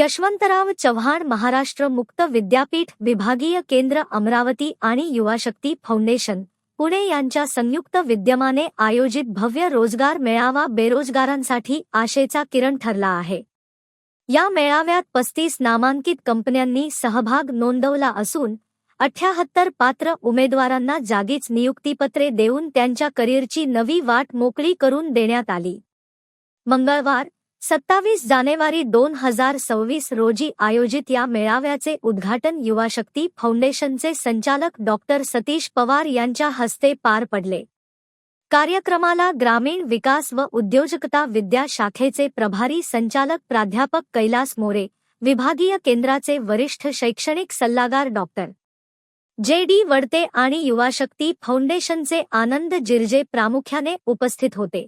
यशवंतराव चव्हाण महाराष्ट्र मुक्त विद्यापीठ विभागीय केंद्र अमरावती आणि युवाशक्ती फाउंडेशन पुणे यांच्या संयुक्त विद्यमाने आयोजित भव्य रोजगार मेळावा बेरोजगारांसाठी आशेचा किरण ठरला आहे। या मेळाव्यात 35 नामांकित कंपन्यांनी सहभाग नोंदवला असून 78 पात्र उमेदवारांना जागीच नियुक्तीपत्रे देऊन त्यांच्या करिअरची नवी वाट मोकळी करून देण्यात आली। मंगळवार 27 जानेवारी 2026 रोजी आयोजित या मेळाव्याचे उद्घाटन युवाशक्ती फाउंडेशनचे संचालक डॉक्टर सतीश पवार यांच्या हस्ते पार पडले। कार्यक्रमाला ग्रामीण विकास व उद्योजकता विद्या शाखेचे प्रभारी संचालक प्राध्यापक कैलास मोरे, विभागीय केंद्राचे वरिष्ठ शैक्षणिक सल्लागार डॉक्टर जे.डी. वडते आणि युवाशक्ती फाउंडेशनचे आनंद जिरजे प्रामुख्याने उपस्थित होते।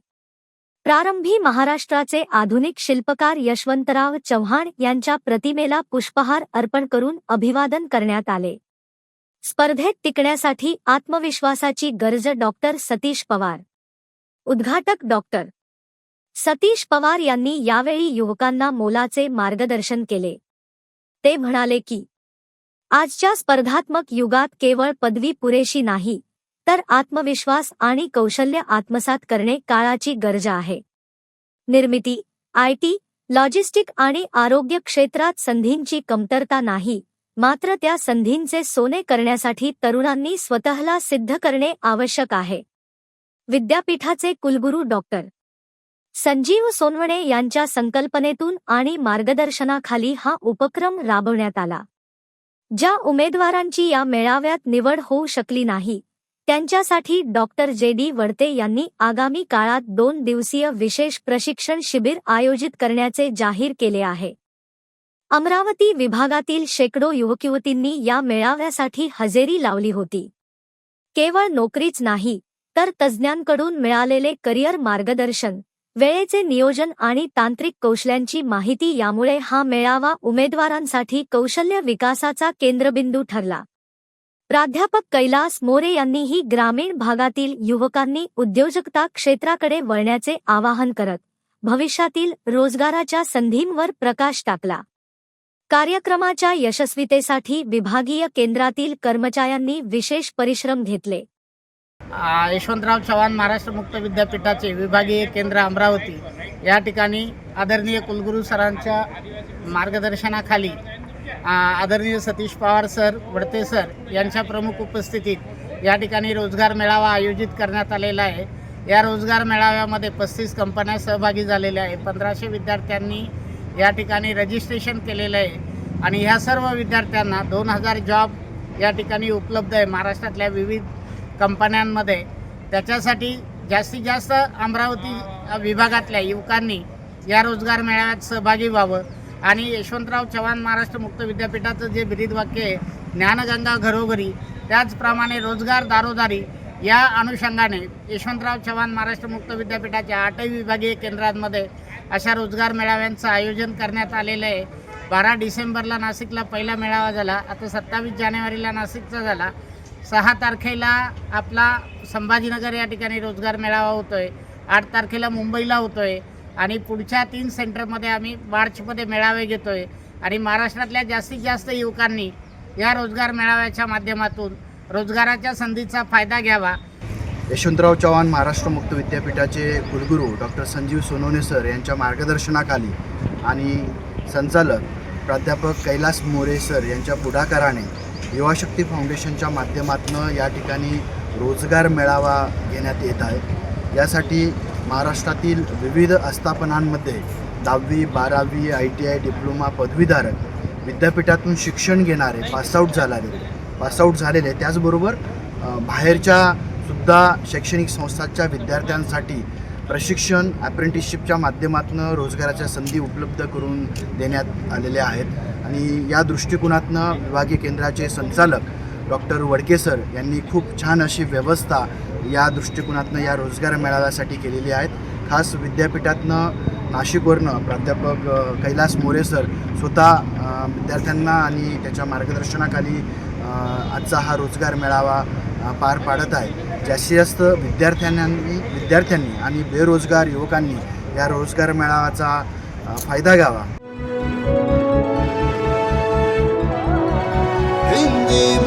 प्रारंभी महाराष्ट्राचे आधुनिक शिल्पकार यशवंतराव चव्हाण यांच्या प्रतिमेला पुष्पहार अर्पण करून अभिवादन करण्यात आले। स्पर्धेत टिकण्यासाठी आत्मविश्वासाची गरज डॉक्टर सतीश पवार। उद्घाटक डॉक्टर सतीश पवार यांनी यावेळी युवकांना मोलाचे मार्गदर्शन केले। ते म्हणाले की आजच्या स्पर्धात्मक युगात केवळ पदवी पुरेशी नाही, तर आत्मविश्वास आणि कौशल्य आत्मसात करणे काळाची गरज आहे। निर्मिती, आयटी, लॉजिस्टिक आणि आरोग्य क्षेत्रात संधींची कमतरता नाही, मात्र त्या संधींचे सोने करण्यासाठी तरुणांनी स्वतःला सिद्ध करणे आवश्यक आहे। विद्यापीठाचे कुलगुरू डॉक्टर संजीव सोनवणे यांच्या संकल्पनेतून आणि मार्गदर्शनाखाली हा उपक्रम राबवण्यात आला। ज्या उमेदवारांची या मेळाव्यात निवड होऊ शकली नाही, त्यांच्यासाठी डॉक्टर जे.डी. वडते यांनी आगामी काळात 2 दिवसीय विशेष प्रशिक्षण शिबिर आयोजित करण्याचे जाहीर केले आहे। अमरावती विभागातील शेकडो युवक-युवतींनी या मेळाव्यासाठी हजेरी लावली होती। केवळ नोकरीच नाही, तर तज्ज्ञांकडून मिळालेले करिअर मार्गदर्शन, वेळेचे नियोजन आणि तांत्रिक कौशल्यांची माहिती यामुळे हा मेळावा उमेदवारांसाठी कौशल्य विकासाचा केंद्रबिंदू ठरला। प्राध्यापक कैलास मोरे यांनीही ग्रामीण भागातील युवकांनी उद्योजकता क्षेत्राकडे वळण्याचे आवाहन करत भविष्यातील रोजगाराच्या संधींवर प्रकाश टाकला। कार्यक्रमाच्या यशस्वीतेसाठी विभागीय केंद्रातील कर्मचाऱ्यांनी विशेष परिश्रम घेतले। यशवंतराव चव्हाण महाराष्ट्र मुक्त विद्यापीठाचे विभागीय केंद्र अमरावती या ठिकाणी आदरणीय कुलगुरू सरांच्या मार्गदर्शनाखाली आदरणीय सतीश पवार सर, वडते सर यांच्या प्रमुख उपस्थितीत या ठिकाणी रोजगार मेळावा आयोजित करण्यात आलेला आहे। या रोजगार मेळाव्यामध्ये 35 कंपन्या सहभागी झालेल्या आहे। 1500 विद्यार्थ्यांनी या ठिकाणी रजिस्ट्रेशन केलेलं आहे आणि ह्या सर्व विद्यार्थ्यांना 2000 जॉब या ठिकाणी उपलब्ध आहे महाराष्ट्रातल्या विविध कंपन्यांमध्ये। त्याच्यासाठी जास्तीत जास्त अमरावती विभागातल्या युवकांनी या रोजगार मेळाव्यात सहभागी व्हावं आणि यशवंतराव चव्हाण महाराष्ट्र मुक्त विद्यापीठाचं जे ब्रीदवाक्य आहे, ज्ञानगंगा घरोघरी, त्याचप्रमाणे रोजगार दारोदारी, या अनुषंगाने यशवंतराव चव्हाण महाराष्ट्र मुक्त विद्यापीठाच्या 8 विभागीय केंद्रांमध्ये अशा रोजगार मेळाव्यांचं आयोजन करण्यात आलेलं आहे। 12 डिसेंबरला नाशिकला पहिला मेळावा झाला, आता 27 जानेवारीला नाशिकचा झाला, 6 तारखेला आपला संभाजीनगर या ठिकाणी रोजगार मेळावा होतोय, 8 तारखेला मुंबईला होतोय आणि पुढच्या 3 सेंटरमध्ये आम्ही मार्चमध्ये मेळावे घेतोय आणि महाराष्ट्रातल्या जास्तीत जास्त युवकांनी या रोजगार मेळाव्याच्या माध्यमातून रोजगाराच्या संधीचा फायदा घ्यावा। यशवंतराव चव्हाण महाराष्ट्र मुक्त विद्यापीठाचे कुलगुरू डॉक्टर संजीव सोनवणे सर यांच्या मार्गदर्शनाखाली आणि संचालक प्राध्यापक कैलास मोरे सर यांच्या पुढाकाराने युवाशक्ती फाउंडेशनच्या माध्यमातून या ठिकाणी रोजगार मेळावा घेण्यात येत आहे। यासाठी महाराष्ट्रातील विविध आस्थापनांमध्ये 10वी, 12वी, ITI, डिप्लोमा, पदवीधारक विद्यापीठातून शिक्षण घेणारे पासआउट झालेले त्याचबरोबर बाहेरच्या सुद्धा शैक्षणिक संस्थांच्या विद्यार्थ्यांसाठी प्रशिक्षण अप्रेंटिसशिपच्या माध्यमातून रोजगाराच्या संधी उपलब्ध करून देण्यात आलेल्या आहेत आणि या दृष्टिकोनातून विभागीय केंद्राचे संचालक डॉक्टर वडके सर यांनी खूप छान अशी व्यवस्था या दृष्टिकोनातून या रोजगार मेळाव्यासाठी केलेली आहेत। खास विद्यापीठातनं नाशिकवरनं प्राध्यापक कैलास मोरे सर स्वतः विद्यार्थ्यांना आणि त्याच्या मार्गदर्शनाखाली आजचा हा रोजगार मेळावा पार पाडत आहे। जास्तीत जास्त विद्यार्थ्यांनी आणि बेरोजगार युवकांनी या रोजगार मेळाव्याचा फायदा घ्यावा। वंदे